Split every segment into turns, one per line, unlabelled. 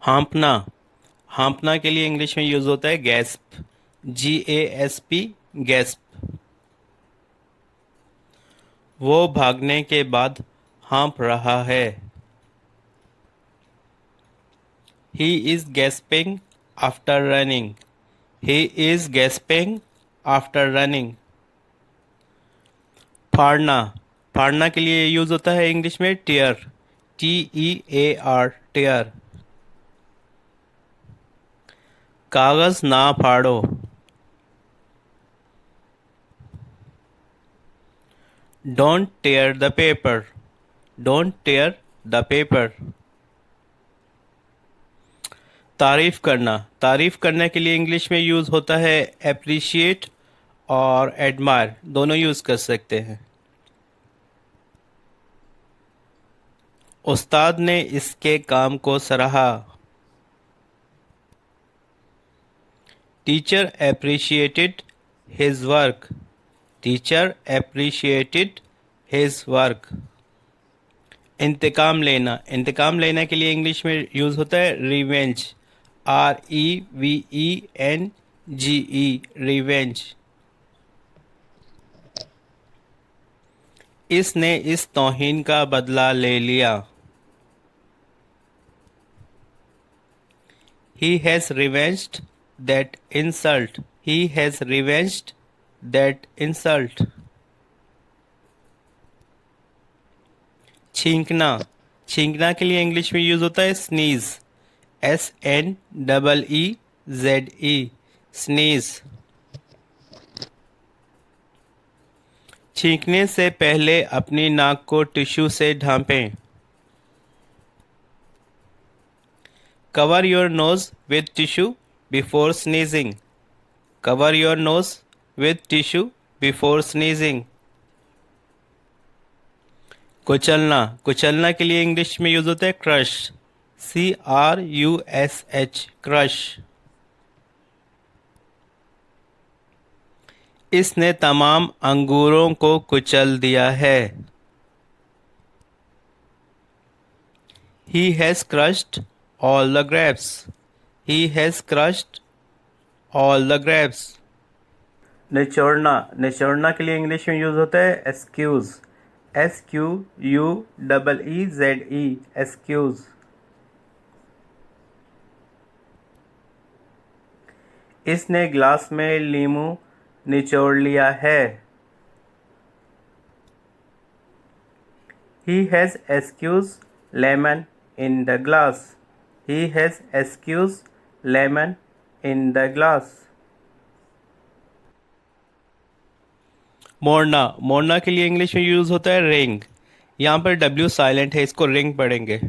हाँपना। हाँपना के लिए इंग्लिश में यूज होता है गैस्प, GASP, गैस्प। वो भागने के बाद हाँप रहा है। He is gasping after running. He is gasping after running. फाड़ना। फाड़ना के लिए यूज होता है इंग्लिश में टीयर, TEAR, टीयर। कागज ना फाड़ो। Don't tear the paper. Don't tear the paper. तारीफ करना। तारीफ करने के लिए इंग्लिश में यूज होता है एप्रिशिएट और एडमायर, दोनों यूज कर सकते हैं। उस्ताद ने इसके काम को सराहा। Teacher appreciated his work. Teacher appreciated his work. इंतकाम लेना। इंतकाम लेने के लिए इंग्लिश में यूज होता है रिवेंज, REVENGE, रिवेंज। इसने इस तौहीन का बदला ले लिया। He has revenged that insult. He has revenged that insult. छींकना। छींकना के लिए इंग्लिश में यूज होता है स्नीज, SNEEZE, स्नीज। छींकने से पहले अपनी नाक को टिश्यू से ढांपें। Cover your nose with tissue before sneezing. Cover your nose with tissue before sneezing. कुचलना। कुचलना के लिए इंग्लिश में यूज होता है क्रश, CRUSH, क्रश। इसने तमाम अंगूरों को कुचल दिया है। He has crushed all the grapes. He has crushed all the grapes. निचोड़ना। निचोड़ना के लिए इंग्लिश में यूज होता है एक्सक्यूज, SQUEEZE, एक्सक्यूज। इसने ग्लास में लीमू निचोड़ लिया है। He has squeezed lemon in the glass. He has squeezed lemon in the glass. मोड़ना। मोड़ना के लिए इंग्लिश में यूज होता है रिंग। यहाँ पर W साइलेंट है, इसको रिंग पढ़ेंगे।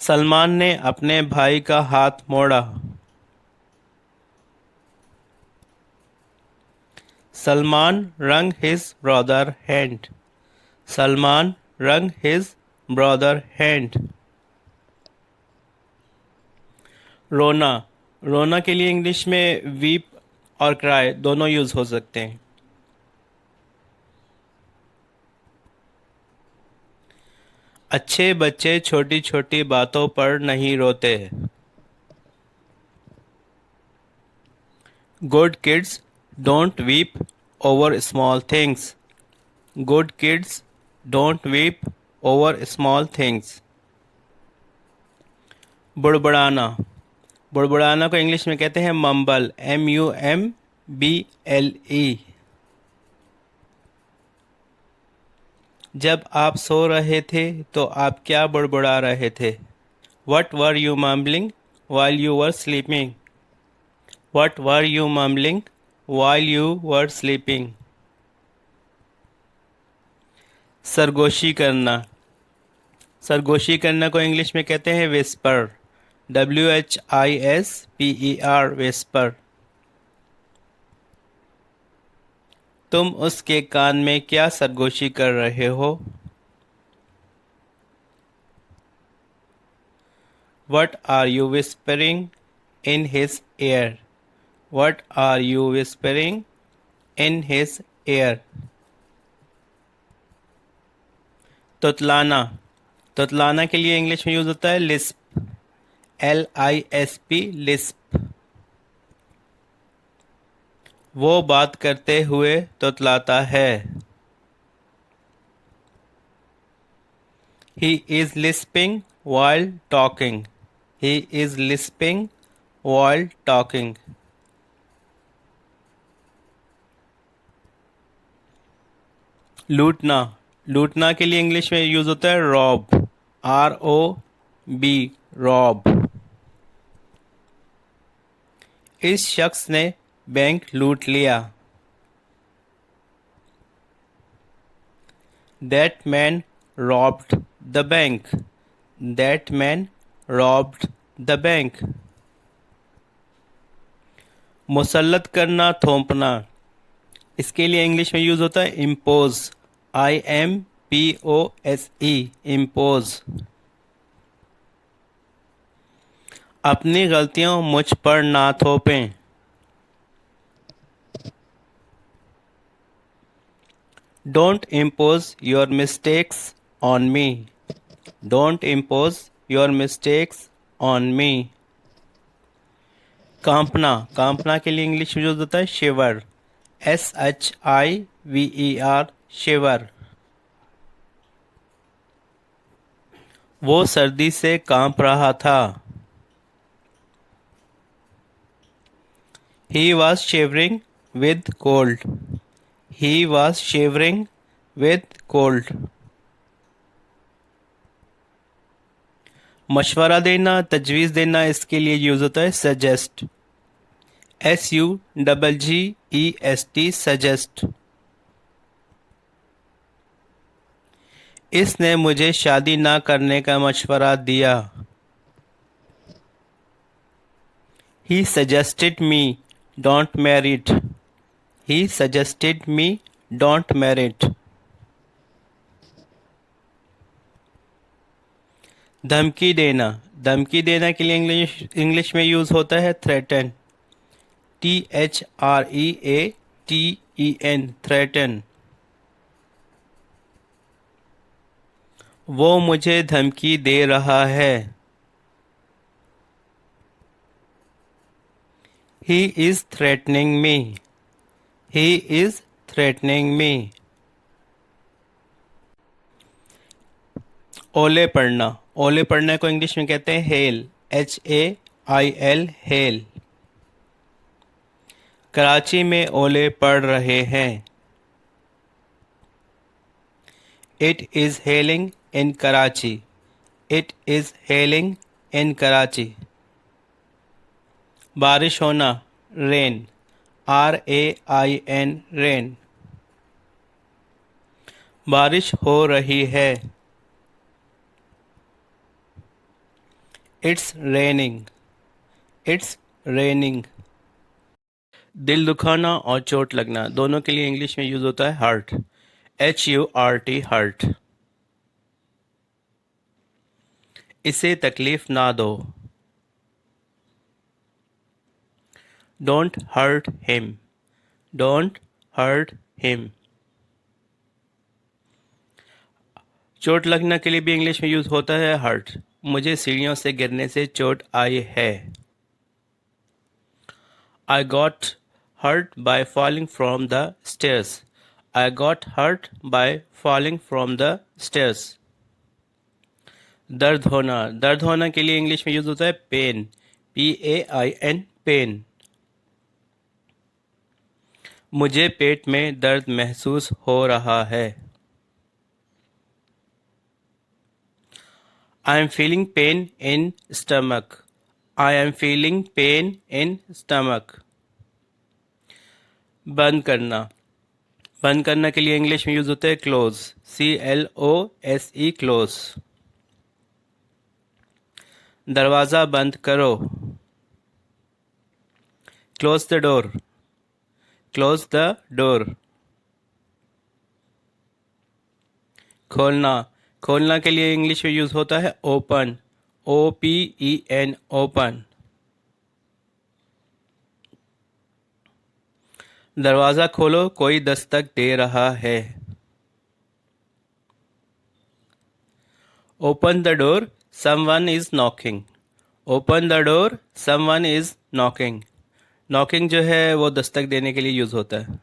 सलमान ने अपने भाई का हाथ मोड़ा। Salman wrung his brother hand. Salman wrung his brother hand. रोना। रोना के लिए इंग्लिश में वीप और क्राई दोनों यूज हो सकते हैं। अच्छे बच्चे छोटी छोटी बातों पर नहीं रोते। Good kids don't weep over small things. Good kids don't weep over small things. बुड़बुड़ाना। बुड़बुड़ाना को इंग्लिश में कहते हैं मम्बल, MUMBLE। जब आप सो रहे थे तो आप क्या बुड़बुड़ा रहे थे? What were you mumbling while you were sleeping? What were you mumbling while you were sleeping? सरगोशी करना। सरगोशी करना को इंग्लिश में कहते हैं विस्पर, WHISPER, विस्पर। तुम उसके कान में क्या सरगोशी कर रहे हो? What are you whispering in his ear? What are you whispering in his ear? तुतलाना। तुतलाना के लिए इंग्लिश में यूज होता है लिस्प, LISP, लिस्प। वो बात करते हुए तुतलाता है। He is lisping while talking. He is lisping while talking. लूटना, लूटना के लिए इंग्लिश में यूज होता है रॉब, ROB, रॉब। इस शख्स ने बैंक लूट लिया। That man robbed the bank. That man robbed the bank. मुसल्लत करना, थोपना, इसके लिए इंग्लिश में यूज होता है इम्पोज, IMPOSE, इम्पोज। अपनी गलतियों मुझ पर ना थोपें। Don't impose your mistakes on me. Don't impose your mistakes on me. कांपना, कांपना के लिए इंग्लिश में यूज होता है शिवर, SHIVER, शिवर। वो सर्दी से कांप रहा था। He was shivering with cold. He was shivering with cold. मशवरा देना, तजवीज़ देना, इसके लिए यूज होता है सजेस्ट, SUGGEST, सजेस्ट। इसने मुझे शादी ना करने का मशवरा दिया। He suggested me don't marry it. He suggested me don't marry it. धमकी देना, धमकी देना के लिए इंग्लिश में यूज होता है थ्रेटन, THREATEN, थ्रेटन। वो मुझे धमकी दे रहा है। He is threatening me. He is threatening me. ओले पड़ना, ओले पड़ने को इंग्लिश में कहते हैं हेल, HAIL, हेल। कराची में ओले पड़ रहे हैं। It is hailing in Karachi. It is hailing in Karachi. बारिश होना, रेन, RAIN, रेन। बारिश हो रही है। It's raining. It's raining. दिल दुखाना और चोट लगना, दोनों के लिए इंग्लिश में यूज होता है हर्ट, HURT, हर्ट। इसे तकलीफ ना दो। Don't hurt him. Don't hurt him. चोट लगना के लिए भी इंग्लिश में यूज होता है हर्ट। मुझे सीढ़ियों से गिरने से चोट आई है। I got hurt by falling from the stairs. I got hurt by falling from the stairs. दर्द होना, दर्द होना के लिए इंग्लिश में यूज होता है पेन, PAIN, पेन। मुझे पेट में दर्द महसूस हो रहा है। I am feeling pain in stomach. I am feeling pain in stomach. बंद करना, बंद करना के लिए इंग्लिश में यूज होता है क्लोज, CLOSE, क्लोज। दरवाज़ा बंद करो, close the door, close the door. खोलना, खोलना के लिए इंग्लिश में यूज होता है ओपन, OPEN, ओपन। दरवाज़ा खोलो, कोई दस्तक दे रहा है। Open the door, someone is knocking. Open the door, someone is knocking. Knocking जो है वो दस्तक देने के लिए यूज़ होता है।